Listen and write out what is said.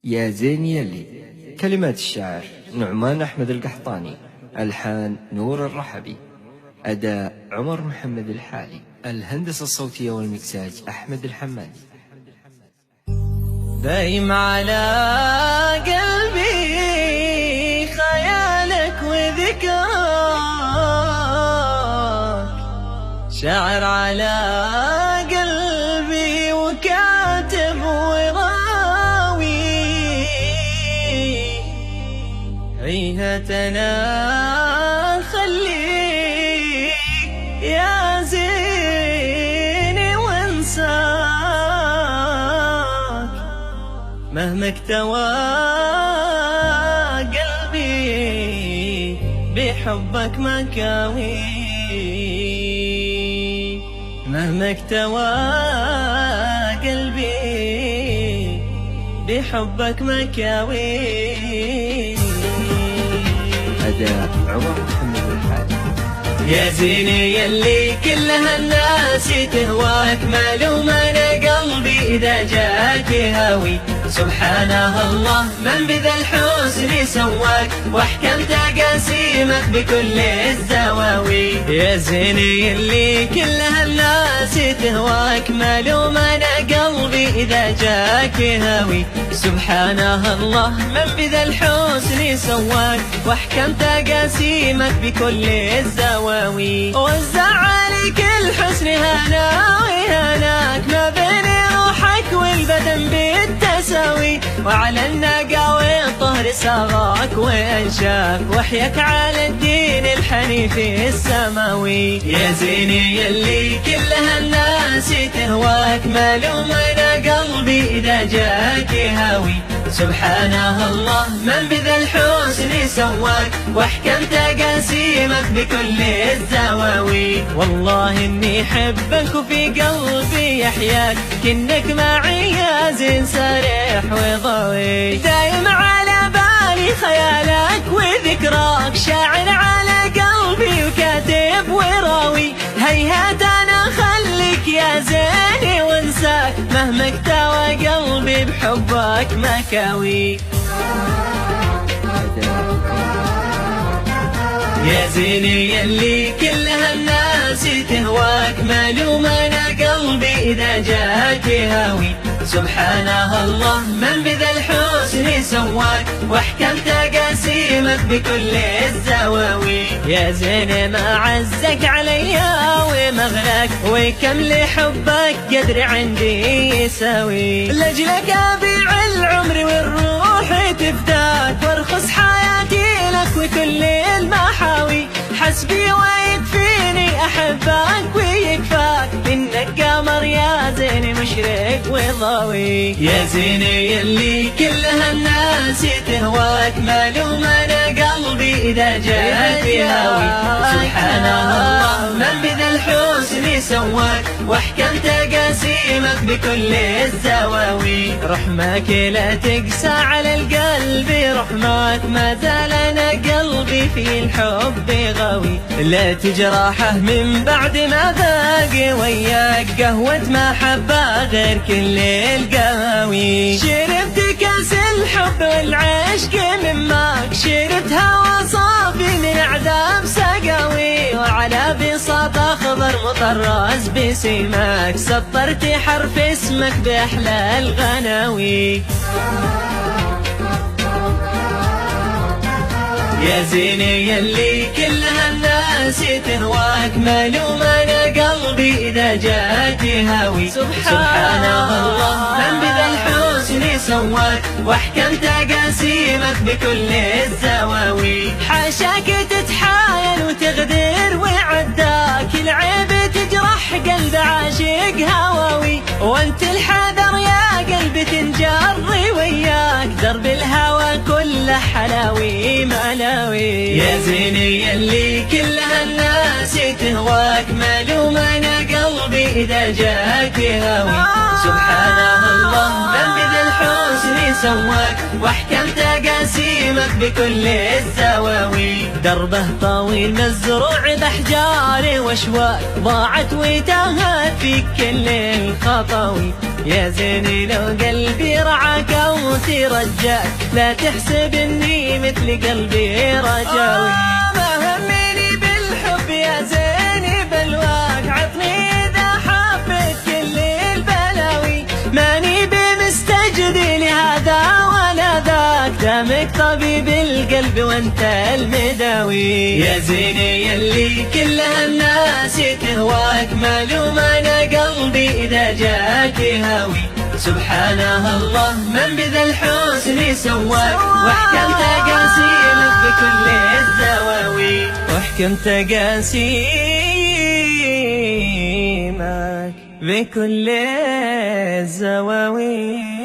يا زين يلي. كلمات الشاعر نعمان أحمد القحطاني، ألحان نور الرحبي، أداء عمر محمد الحالي، الهندسة الصوتية والمكساج أحمد الحمادي. دايم على قلبي خيالك وذكرك، شاعر على قلبي وكاتب وراوي، عيهتنا خليك يا زيني وانساك، مهما اكتوى قلبي بحبك مكاوي، مهما اكتوى قلبي بحبك مكاوي. أداء عمر محمد الحالي. يا زيني يلي كل هالناس تهواك، مالوم انا قلبي اذا جاك هاوي، سبحانه الله من بذا الحسن سواك، واحكم تقاسيمك بكل الزواوي. يا زيني يلي كل هالناس تهواك، مالوم انا قلبي اذا جاك هاوي، سبحانه الله من بذا الحسن سواك، واحكم تقاسيمك بكل الزواوي. وزع عليك الحسن هناوي هناك، ما بين روحك والبدن بالتساوي، وعلى النقاوي الطهر ساغاك وانشاك، وحياك على الدين الحنيف السماوي. يا زيني يلي كل هالناس تهواك، مالوم انا قلبي اذا جاك هاوي، سبحانه الله من بذا الحسن سواك، واحكم تقاسيمك بكل الزواوي. والله اني حبك وفي قلبي يحياك، كنك معي يا زين سارح وضوي، دايم على بالي خيالك وذكراك، شاعر على قلبي وكاتب وراوي، هيهات انا خليك يا زيني وانساك، مهما اكتوى قلبي بحبك مكاوي. يا زيني يلي كل هالناس تهواك، مالوم انا قلبي اذا جاك هاوي، سبحانه الله من بذا الحسن سواك، واحكم تقاسيمك بكل الزواوي. يا زين ما عزك عليا ومغلاك، وكم لحبك قدر عندي يساوي، لاجلك ابيع العمر والروح تفداك، وارخص حياتي لك وكل المحاوي، حسبي ويكفيني احبك ويكفاك، انك قمر يا زين مشرق وضاوي. يا زيني يلي كل هالناس تهواك، مالوم انا قلبي اذا جاك هاوي، سبحانه الله من بذا الحسن سواك، واحكم تقاسيمك بكل الزواوي. رحمك لا تقسى على القلب، رحمك ما زال انا قلبي في الحب غاوي، لا تجرحه من بعد ما ذاق وياك قهوة محبة غير كل القهاوي. شربت كاس الحب والعشق من ماك، شربت هوى صافي من عذاب سقاوي، وعلى بساط اخضر مطرز بسيماك، سطرت حرف اسمك باحلى الغناوي. يا زيني يلي كل هالناس تهواك، مالوم انا قلبي اذا جاك هاوي، سبحانه الله من بذا الحسن سواك، واحكم تقاسيمك بكل الزواوي. حاشاك تتحايل وتغدر وعداك، العيب تجرح قلب عاشق هواوي، وانت الحذر يا قلبي تنجري وياك، درب الهوى كله حلاوي ملاوي. يا زيني يلي كل هالناس تهواك، مالوم انا قلبي اذا جاك هاوي، سبحانه الله من بذا الحسن سواك، واحكم تقاسيمك بكل الزواوي. دربه طويل مزروع باحجار واشواك، ضاعت وتاهت في كل الخطاوي، يا زيني لو قلبي رعاك صوتي رجاك، لا تحسب اني مثل قلبي رجاوي. ما همني بالحب يا زيني بلواك، عطني اذا حبيت كل البلاوي. ماني بمستجدي لهذا ولا ذاك، دامك طبيب القلب وانت المداوي. يا زيني يلي كل هالناس تهواك، مالوم انا قلبي اذا جاك هاوي. سبحان الله من بذا الحسن سواك، واحكم تقاسيمك بكل الزواوي. واحكم تقاسيمك بكل الزواوي.